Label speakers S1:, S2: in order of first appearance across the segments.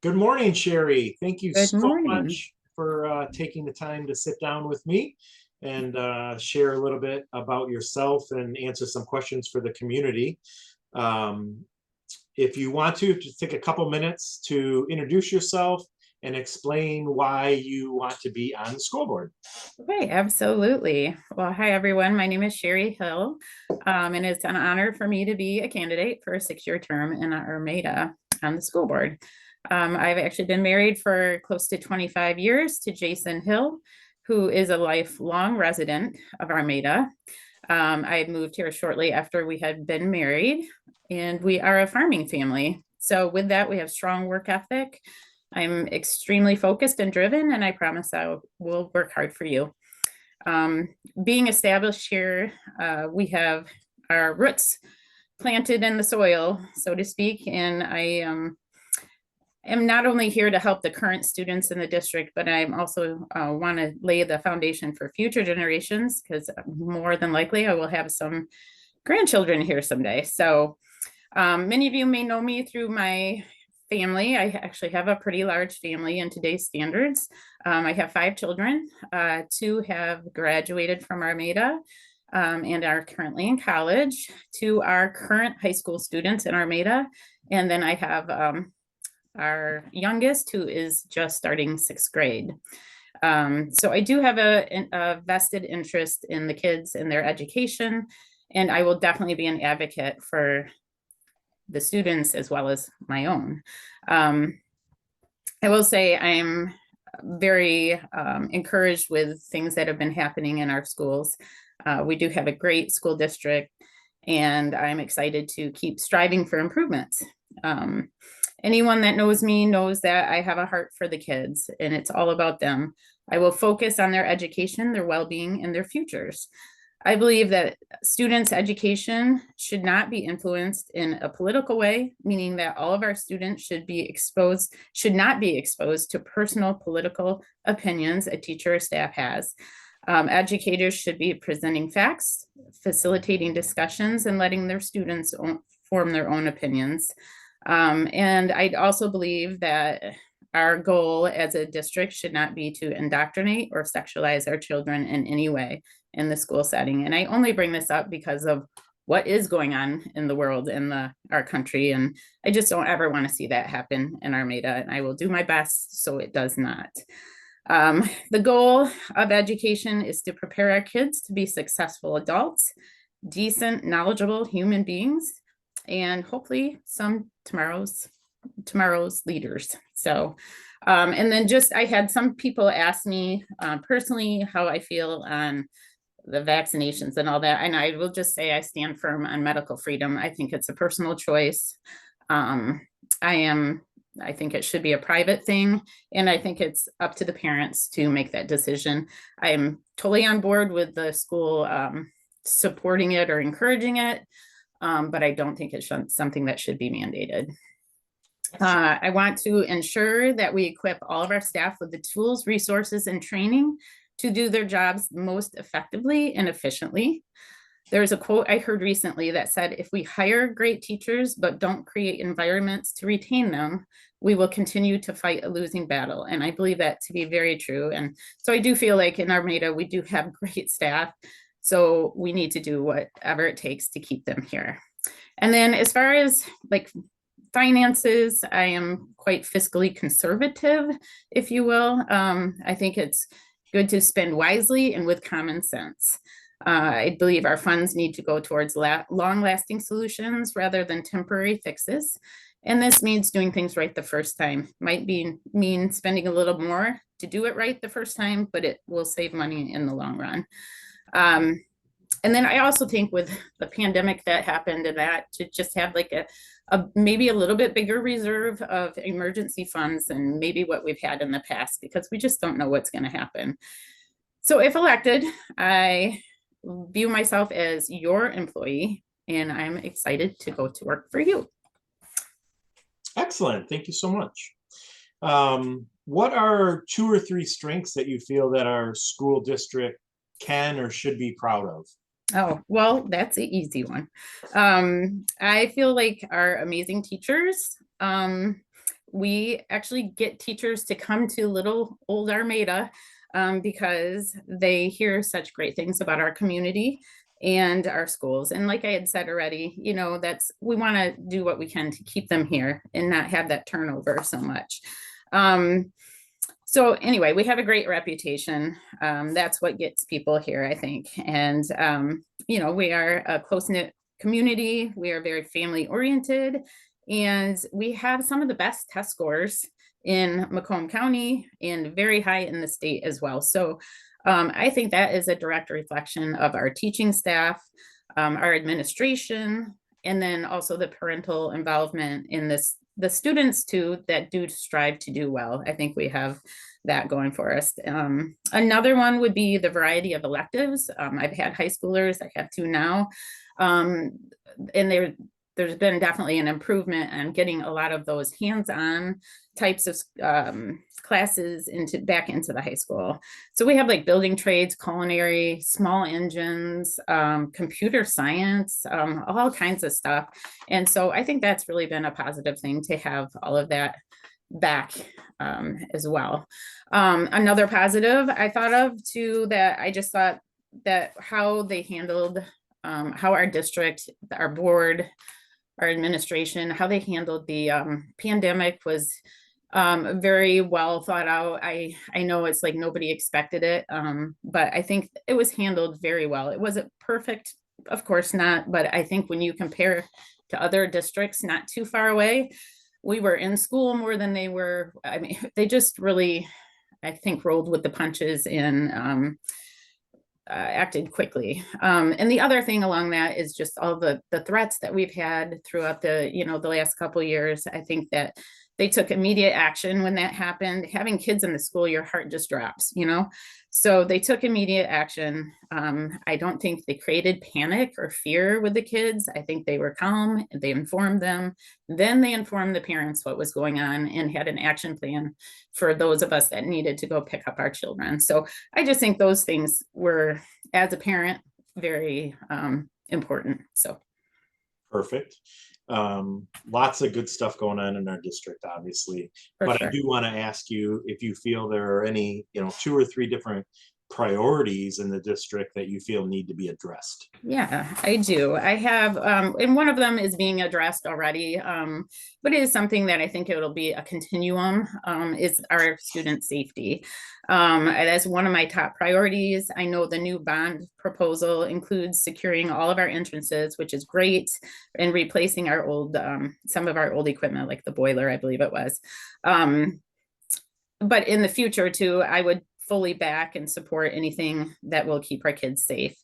S1: Good morning, Sherri. Thank you
S2: Good
S1: so
S2: morning.
S1: much for taking the time to sit down with me and share a little bit about yourself and answer some questions for the community. Um, if you want to, just take a couple minutes to introduce yourself and explain why you want to be on the school board.
S2: Okay, absolutely. Well, hi everyone. My name is Sherri Hill, and it's an honor for me to be a candidate for a 6-year term in Armada on the school board. I've actually been married for close to 25 years to Jason Hill, who is a lifelong resident of Armada. I had moved here shortly after we had been married, and we are a farming family. So with that, we have strong work ethic. I'm extremely focused and driven, and I promise I will work hard for you. Um, Being established here, we have our roots planted in the soil, so to speak, and I am not only here to help the current students in the district, but I'm also want to lay the foundation for future generations because more than likely I will have some grandchildren here someday. So many of you may know me through my family. I actually have a pretty large family in today's standards. I have 5 children. 2 have graduated from Armada and are currently in college. 2 are current high school students in Armada. And then I have our youngest, who is just starting 6th grade. So I do have a vested interest in the kids and their education, and I will definitely be an advocate for the students as well as my own. I will say I'm very encouraged with things that have been happening in our schools. We do have a great school district, and I'm excited to keep striving for improvements. Anyone that knows me knows that I have a heart for the kids, and it's all about them. I will focus on their education, their well-being, and their futures. I believe that students' education should not be influenced in a political way, meaning that all of our students should not be exposed to personal political opinions a teacher or staff has. Educators should be presenting facts, facilitating discussions, and letting their students form their own opinions. And I also believe that our goal as a district should not be to indoctrinate or sexualize our children in any way in the school setting. And I only bring this up because of what is going on in the world and our country. And I just don't ever want to see that happen in Armada. And I will do my best so it does not. The goal of education is to prepare our kids to be successful adults, decent, knowledgeable human beings, and hopefully some tomorrow's leaders. So, and then just I had some people ask me personally how I feel on the vaccinations and all that, and I will just say I stand firm on medical freedom. I think it's a personal choice. Um, I think it should be a private thing, and I think it's up to the parents to make that decision. I am totally on board with the school supporting it or encouraging it, but I don't think it's something that should be mandated. I want to ensure that we equip all of our staff with the tools, resources, and training to do their jobs most effectively and efficiently. There's a quote I heard recently that said, if we hire great teachers but don't create environments to retain them, we will continue to fight a losing battle. And I believe that to be very true. And so I do feel like in Armada, we do have great staff. So we need to do whatever it takes to keep them here. And then as far as like finances, I am quite fiscally conservative, if you will. I think it's good to spend wisely and with common sense. I believe our funds need to go towards long-lasting solutions rather than temporary fixes. And this means doing things right the first time. Might mean spending a little more to do it right the first time, but it will save money in the long run. And then I also think with the pandemic that happened and that to just have like a maybe a little bit bigger reserve of emergency funds and maybe what we've had in the past, because we just don't know what's going to happen. So if elected, I view myself as your employee, and I'm excited to go to work for you.
S1: Excellent. Thank you so much. What are 2 or 3 strengths that you feel that our school district can or should be proud of?
S2: Oh, well, that's an easy one. I feel like our amazing teachers, we actually get teachers to come to little old Armada because they hear such great things about our community and our schools. And like I had said already, we want to do what we can to keep them here and not have that turnover so much. So anyway, we have a great reputation. That's what gets people here, I think. And, we are a close-knit community. We are very family oriented, and we have some of the best test scores in Macomb County and very high in the state as well. So I think that is a direct reflection of our teaching staff, our administration, and then also the parental involvement in the students too that do strive to do well. I think we have that going for us. Another one would be the variety of electives. I've had high schoolers, I have two now, and there's been definitely an improvement on getting a lot of those hands-on types of classes back into the high school. So we have like building trades, culinary, small engines, computer science, all kinds of stuff. And so I think that's really been a positive thing to have all of that back as well. Another positive I thought of too, that I just thought that how they handled, how our district, our board, our administration, how they handled the pandemic was very well thought out. I know it's like nobody expected it, but I think it was handled very well. It wasn't perfect, of course not, but I think when you compare to other districts not too far away, we were in school more than they were. I mean, they just really, I think, rolled with the punches and acted quickly. And the other thing along that is just all the threats that we've had throughout the last couple of years. I think that they took immediate action when that happened. Having kids in the school, your heart just drops, So they took immediate action. I don't think they created panic or fear with the kids. I think they were calm. They informed them. Then they informed the parents what was going on and had an action plan for those of us that needed to go pick up our children. So I just think those things were, as a parent, very important. So.
S1: Perfect. Lots of good stuff going on in our district, obviously. But
S2: Sure.
S1: I do want to ask you if you feel there are any, 2 or 3 different priorities in the district that you feel need to be addressed.
S2: Yeah, I do. I have, and one of them is being addressed already, but it is something that I think it'll be a continuum, is our student safety. That's one of my top priorities. I know the new bond proposal includes securing all of our entrances, which is great, and replacing our old, some of our old equipment, like the boiler, I believe it was. But in the future too, I would fully back and support anything that will keep our kids safe.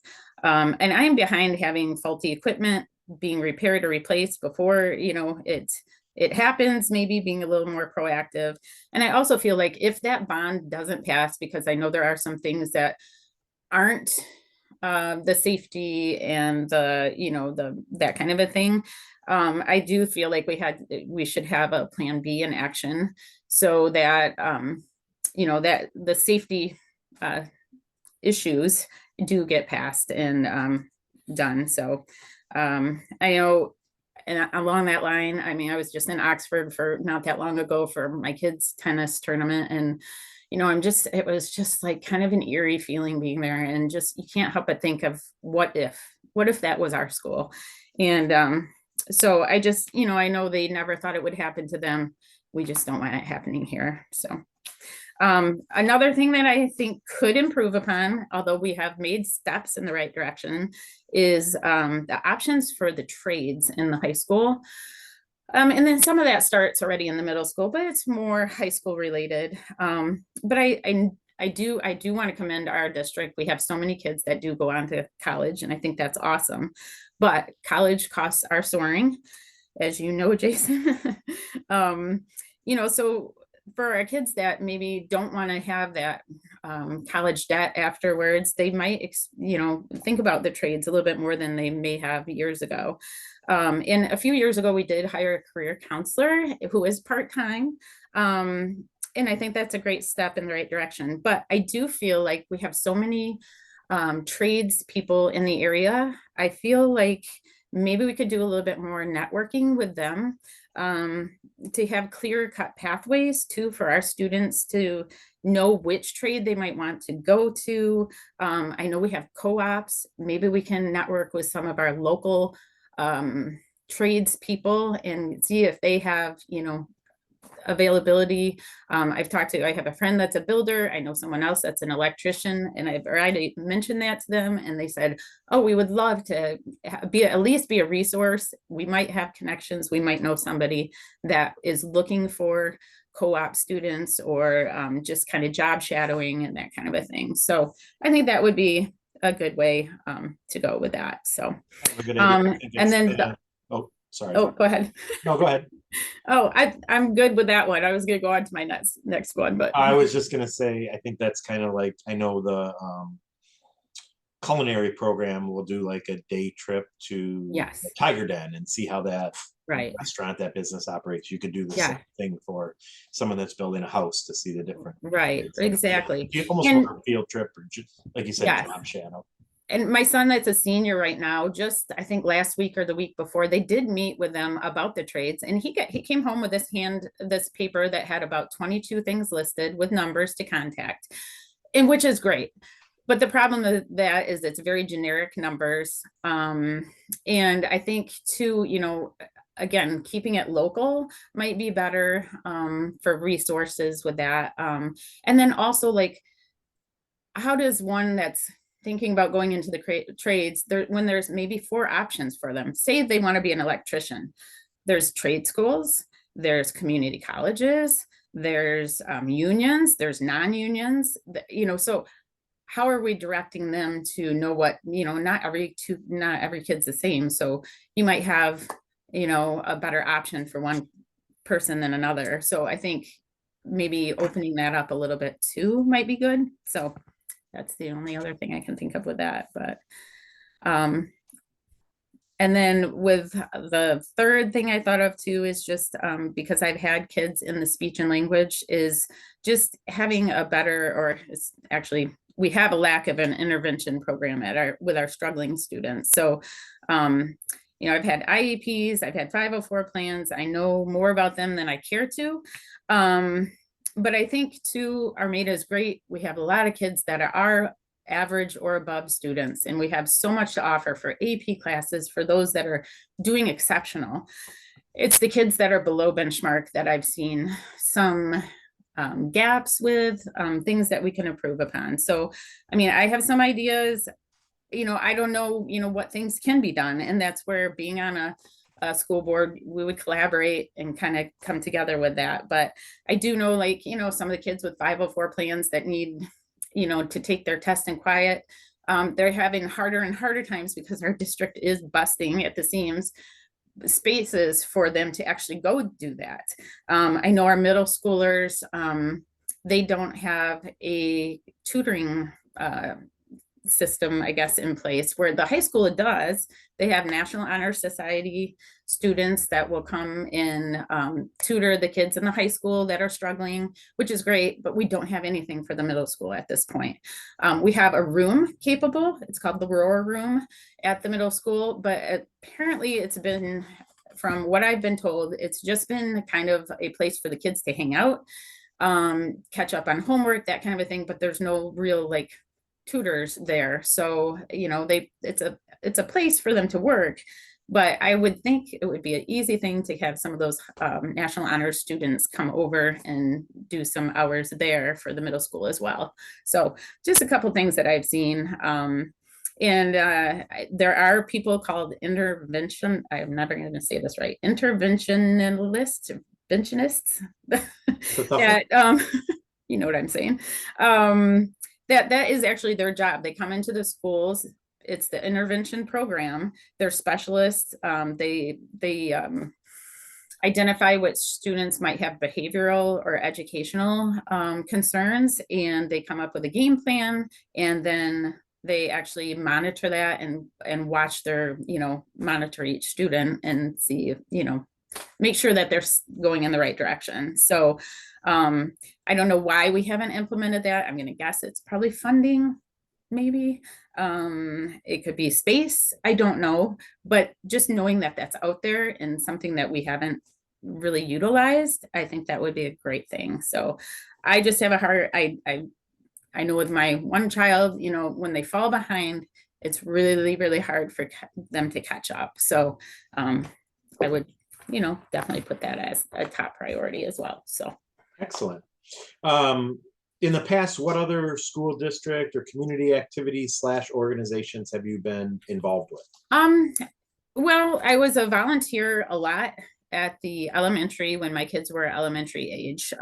S2: And I'm behind having faulty equipment being repaired or replaced before, it happens, maybe being a little more proactive. And I also feel like if that bond doesn't pass, because I know there are some things that aren't the safety and that kind of a thing. I do feel like we should have a plan B in action so that, that the safety issues do get passed and done. So I know, and along that line, I mean, I was just in Oxford for not that long ago for my kids' tennis tournament, and it was just like kind of an eerie feeling being there, and just you can't help but think of what if that was our school. And so I just, I know they never thought it would happen to them. We just don't want it happening here. So another thing that I think could improve upon, although we have made steps in the right direction, is the options for the trades in the high school. And then some of that starts already in the middle school, but it's more high school related. But I do want to commend our district. We have so many kids that do go on to college, and I think that's awesome. But college costs are soaring, as you know, Jason. So for our kids that maybe don't want to have that college debt afterwards, they might, think about the trades a little bit more than they may have years ago. And a few years ago, we did hire a career counselor who is part-time. And I think that's a great step in the right direction. But I do feel like we have so many trades people in the area. I feel like maybe we could do a little bit more networking with them. to have clear cut pathways too for our students to know which trade they might want to go to. I know we have co-ops. Maybe we can network with some of our local trades people and see if they have, availability. I have a friend that's a builder. I know someone else that's an electrician, and I've already mentioned that to them, and they said, oh, we would love to at least be a resource. We might have connections. We might know somebody that is looking for co-op students or just kind of job shadowing and that kind of a thing. So I think that would be a good way to go with that. So, and then
S1: oh, sorry.
S2: Oh, go ahead.
S1: No, go ahead.
S2: Oh, I'm good with that one. I was gonna go on to my next one, but
S1: I was just gonna say, I think that's kind of like, I know the culinary program will do like a day trip to
S2: yes,
S1: the Tiger Den and see how that
S2: right,
S1: restaurant, that business operates. You could do the
S2: yeah,
S1: same thing for someone that's building a house to see the different.
S2: right, exactly.
S1: Almost
S2: And
S1: more a field trip, or just like you said,
S2: yes,
S1: job shadow.
S2: and my son that's a senior right now, just I think last week or the week before, they did meet with them about the trades, and he came home with this paper that had about 22 things listed with numbers to contact, and which is great. But the problem with that is it's very generic numbers. And I think too, again, keeping it local might be better for resources with that. And then also, like, how does one that's thinking about going into the trades when there's maybe 4 options for them, say they want to be an electrician, there's trade schools, there's community colleges, there's unions, there's non-unions, so how are we directing them to know what, not every kid's the same. So you might have, a better option for one person than another. So I think maybe opening that up a little bit too might be good. So that's the only other thing I can think of with that. But and then with the third thing I thought of too is just because I've had kids in the speech and language, is just having a better, or it's actually, we have a lack of an intervention program with our struggling students. So, I've had IEPs, I've had 504 plans. I know more about them than I care to. But I think too, Armada is great. We have a lot of kids that are average or above students, and we have so much to offer for AP classes for those that are doing exceptional. It's the kids that are below benchmark that I've seen some gaps with, things that we can improve upon. So, I have some ideas, I don't know, what things can be done. And that's where being on a school board, we would collaborate and kind of come together with that. But I do know, like, some of the kids with 504 plans that need, to take their test in quiet, they're having harder and harder times because our district is busting at the seams spaces for them to actually go do that. I know our middle schoolers, they don't have a tutoring system, I guess, in place, where the high school, it does. They have National Honor Society students that will come and tutor the kids in the high school that are struggling, which is great, but we don't have anything for the middle school at this point. We have a room capable, it's called the Roar Room at the middle school, but apparently it's been, from what I've been told, it's just been kind of a place for the kids to hang out, catch up on homework, that kind of a thing, but there's no real like tutors there. So, it's a place for them to work, but I would think it would be an easy thing to have some of those National Honors students come over and do some hours there for the middle school as well. So just a couple things that I've seen. And there are people called intervention, I'm never going to say this right, interventionists that, you know what I'm saying, that is actually their job. They come into the schools. It's the intervention program. They're specialists. They identify which students might have behavioral or educational concerns, and they come up with a game plan, and then they actually monitor that and watch their, monitor each student and see, make sure that they're going in the right direction. So I don't know why we haven't implemented that. I'm going to guess it's probably funding, maybe. It could be space. I don't know, but just knowing that that's out there and something that we haven't really utilized, I think that would be a great thing. So I just have a heart. I know with my one child, you know, when they fall behind, it's really, really hard for them to catch up. So I would, you know, definitely put that as a top priority as well. So
S1: Excellent. In the past, what other school district or community activities slash organizations have you been involved with?
S2: Well, I was a volunteer a lot at the elementary when my kids were elementary age,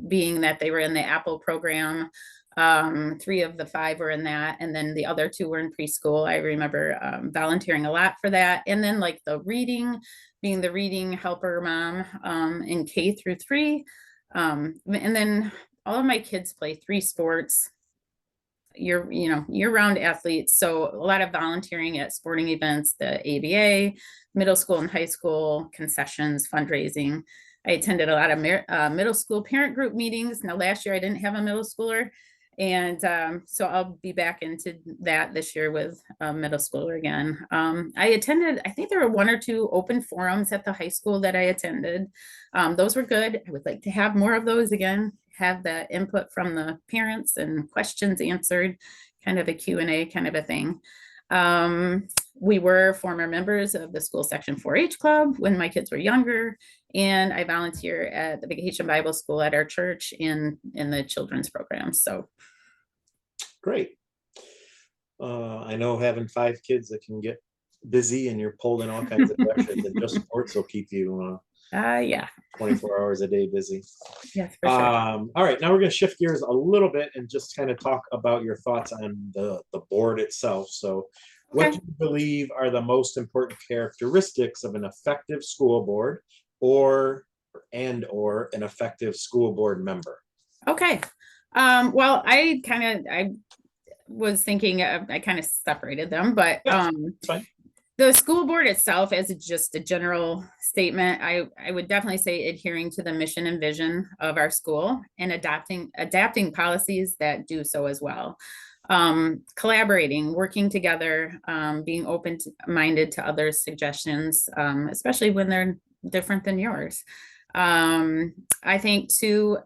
S2: being that they were in the Apple program. 3 of the 5 were in that, and then the other 2 were in preschool. I remember volunteering a lot for that. And then like the reading, being the reading helper mom in K through 3. And then all of my kids play 3 sports, year-round athletes. So a lot of volunteering at sporting events, the ABA, middle school and high school, concessions, fundraising. I attended a lot of middle school parent group meetings. Now last year I didn't have a middle schooler. And so I'll be back into that this year with a middle schooler again. I attended, I think there were 1 or 2 open forums at the high school that I attended. Those were good. I would like to have more of those again, have the input from the parents and questions answered, kind of a Q&A kind of a thing. We were former members of the school section 4-H club when my kids were younger, and I volunteer at the Vacation Bible School at our church in the children's program. So
S1: great. I know having 5 kids that can get busy and you're pulled in all kinds of directions, and just sports will keep you
S2: yeah,
S1: 24 hours a day busy.
S2: yes, for sure.
S1: All right, now we're going to shift gears a little bit and just kind of talk about your thoughts on the board itself. So what do you believe are the most important characteristics of an effective school board or an effective school board member?
S2: Okay. Well, I was thinking I kind of separated them, but the school board itself, as just a general statement, I would definitely say adhering to the mission and vision of our school and adapting policies that do so as well. Collaborating, working together, being open-minded to others' suggestions, especially when they're different than yours. I think too,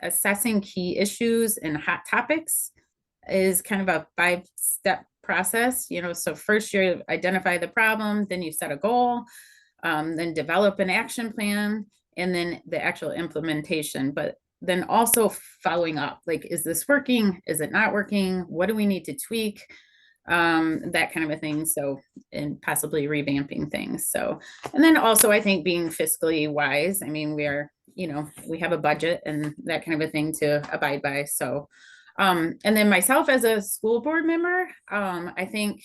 S2: assessing key issues and hot topics is kind of a 5-step process. So first you identify the problem, then you set a goal, then develop an action plan, and then the actual implementation. But then also following up, like, is this working? Is it not working? What do we need to tweak? That kind of a thing. So, and possibly revamping things. So, and then also I think being fiscally wise. I mean, we have a budget and that kind of a thing to abide by. So, and then myself as a school board member, I think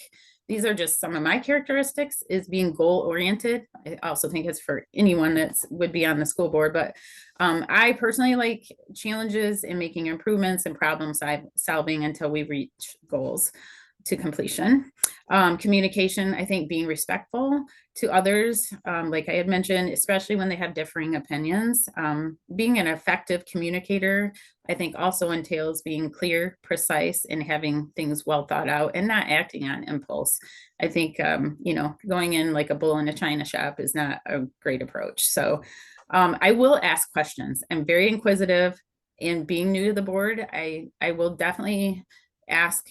S2: these are just some of my characteristics, is being goal oriented. I also think it's for anyone that would be on the school board, but I personally like challenges and making improvements and problem solving until we reach goals to completion. Communication, I think being respectful to others, like I had mentioned, especially when they have differing opinions. Being an effective communicator, I think also entails being clear, precise, and having things well thought out and not acting on impulse. I think, going in like a bull in a china shop is not a great approach. So I will ask questions. I'm very inquisitive, and being new to the board, I will definitely ask,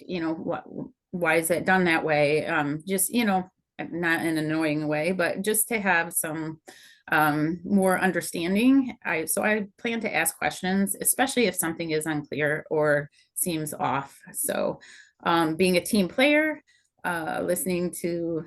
S2: why is it done that way? Just, not in an annoying way, but just to have some more understanding. So I plan to ask questions, especially if something is unclear or seems off. So being a team player, listening to,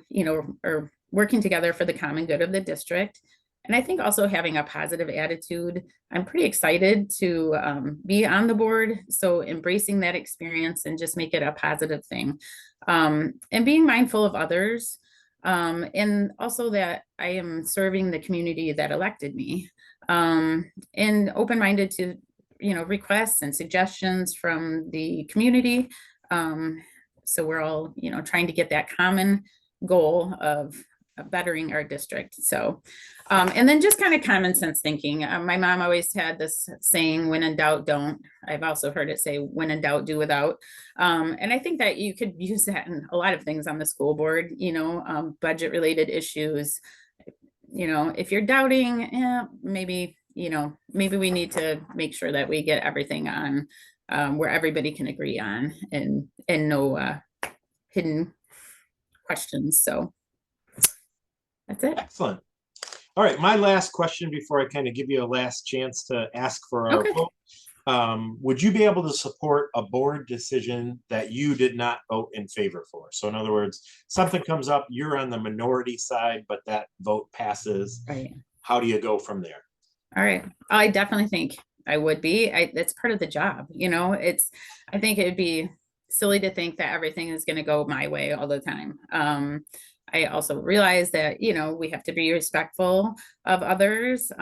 S2: or working together for the common good of the district. And I think also having a positive attitude. I'm pretty excited to be on the board. So embracing that experience and just make it a positive thing. And being mindful of others. And also that I am serving the community that elected me. And open-minded to, requests and suggestions from the community. So we're all, trying to get that common goal of bettering our district. So, and then just kind of common sense thinking. My mom always had this saying, when in doubt, don't. I've also heard it say, when in doubt, do without. And I think that you could use that in a lot of things on the school board, budget related issues, if you're doubting, maybe, maybe we need to make sure that we get everything on where everybody can agree on, and no hidden questions. So that's it.
S1: Excellent. All right, my last question before I kind of give you a last chance to ask for our
S2: Okay.
S1: vote. Would you be able to support a board decision that you did not vote in favor for? So in other words, something comes up, you're on the minority side, but that vote passes.
S2: Right.
S1: How do you go from there?
S2: All right. I definitely think I would be. That's part of the job. I think it'd be silly to think that everything is going to go my way all the time. I also realize that, we have to be respectful of others.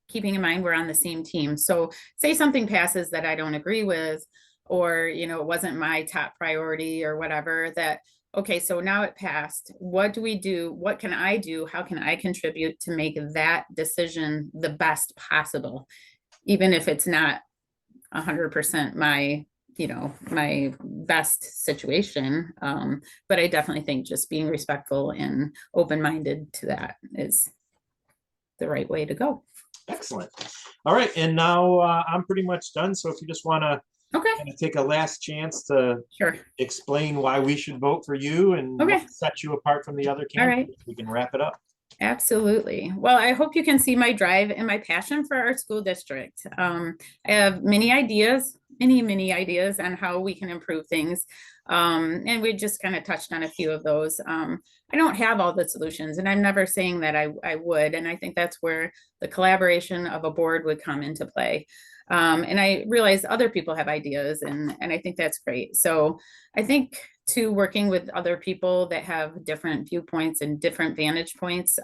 S2: Keeping in mind we're on the same team. So say something passes that I don't agree with, or, it wasn't my top priority or whatever, that, okay, so now it passed. What do we do? What can I do? How can I contribute to make that decision the best possible? Even if it's not 100% my best situation. But I definitely think just being respectful and open-minded to that is the right way to go.
S1: Excellent. All right, and now I'm pretty much done. So if you just want to
S2: Okay.
S1: take a last chance to
S2: Sure.
S1: explain why we should vote for you and
S2: Okay.
S1: what sets you apart from the other
S2: All right.
S1: candidates, we can wrap it up.
S2: Absolutely. Well, I hope you can see my drive and my passion for our school district. I have many ideas on how we can improve things. And we just kind of touched on a few of those. I don't have all the solutions, and I'm never saying that I would. And I think that's where the collaboration of a board would come into play. And I realize other people have ideas, and I think that's great. So I think to working with other people that have different viewpoints and different vantage points.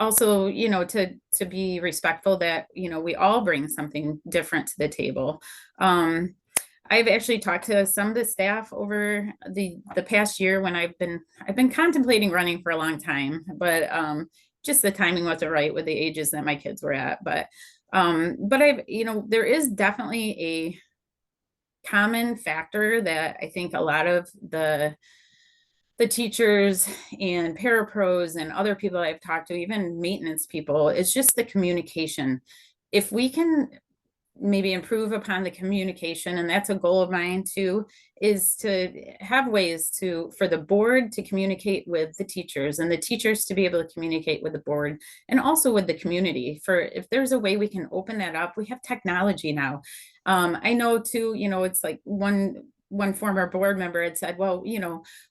S2: Also, to be respectful that, we all bring something different to the table. I've actually talked to some of the staff over the past year when I've been contemplating running for a long time, but just the timing wasn't right with the ages that my kids were at. But there is definitely a common factor that I think a lot of the teachers and parapros and other people I've talked to, even maintenance people, it's just the communication. If we can maybe improve upon the communication, and that's a goal of mine too, is to have ways for the board to communicate with the teachers, and the teachers to be able to communicate with the board, and also with the community. For if there's a way we can open that up, we have technology now. I know too, it's like one former board member had said, well,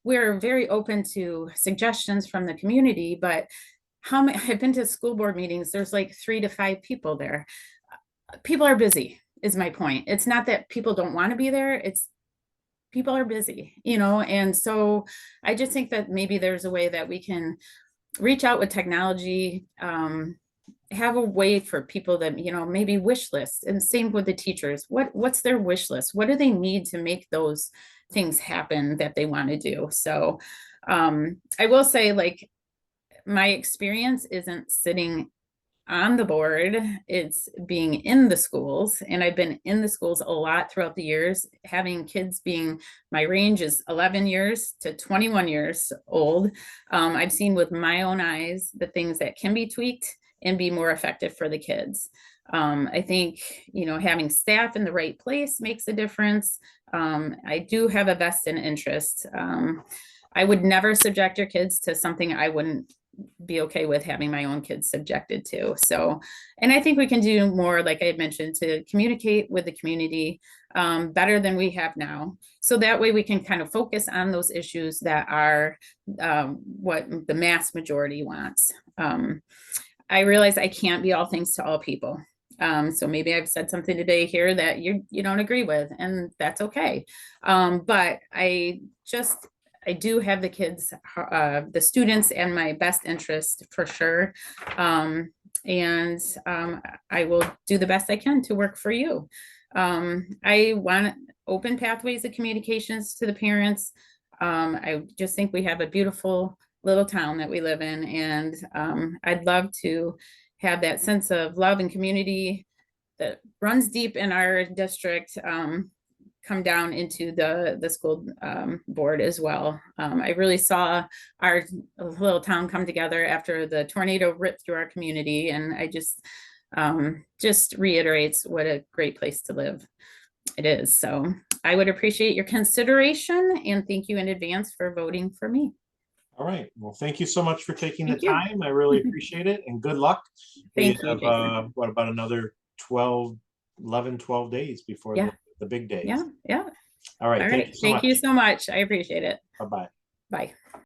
S2: we're very open to suggestions from the community, but I've been to school board meetings, there's like 3 to 5 people there. People are busy, is my point. It's not that people don't want to be there, it's people are busy, and so I just think that maybe there's a way that we can reach out with technology, have a way for people that, maybe wish lists, and same with the teachers. What's their wish list? What do they need to make those things happen that they want to do? So I will say, like, my experience isn't sitting on the board, it's being in the schools. And I've been in the schools a lot throughout the years, having kids my range is 11 years to 21 years old. I've seen with my own eyes the things that can be tweaked and be more effective for the kids. I think, having staff in the right place makes a difference. I do have a vested interest. I would never subject your kids to something I wouldn't be okay with having my own kids subjected to. So, and I think we can do more, like I had mentioned, to communicate with the community better than we have now. So that way we can kind of focus on those issues that are what the mass majority wants. I realize I can't be all things to all people. So maybe I've said something today here that you don't agree with, and that's okay. But I do have the kids, the students, and my best interest for sure. And I will do the best I can to work for you. I want open pathways of communications to the parents. I just think we have a beautiful little town that we live in, and I'd love to have that sense of love and community that runs deep in our district. come down into the school board as well. I really saw our little town come together after the tornado ripped through our community, and I just reiterates what a great place to live it is. So I would appreciate your consideration, and thank you in advance for voting for me.
S1: All right. Well, thank you so much for taking the
S2: Thank you.
S1: time. I really appreciate it, and good luck.
S2: Thank
S1: We
S2: you,
S1: have,
S2: Jason.
S1: what, about another 12 days before
S2: Yeah.
S1: the big days.
S2: Yeah.
S1: All right.
S2: All
S1: Thank
S2: right.
S1: you so
S2: Thank
S1: much.
S2: you so much. I appreciate it.
S1: Bye-bye.
S2: Bye.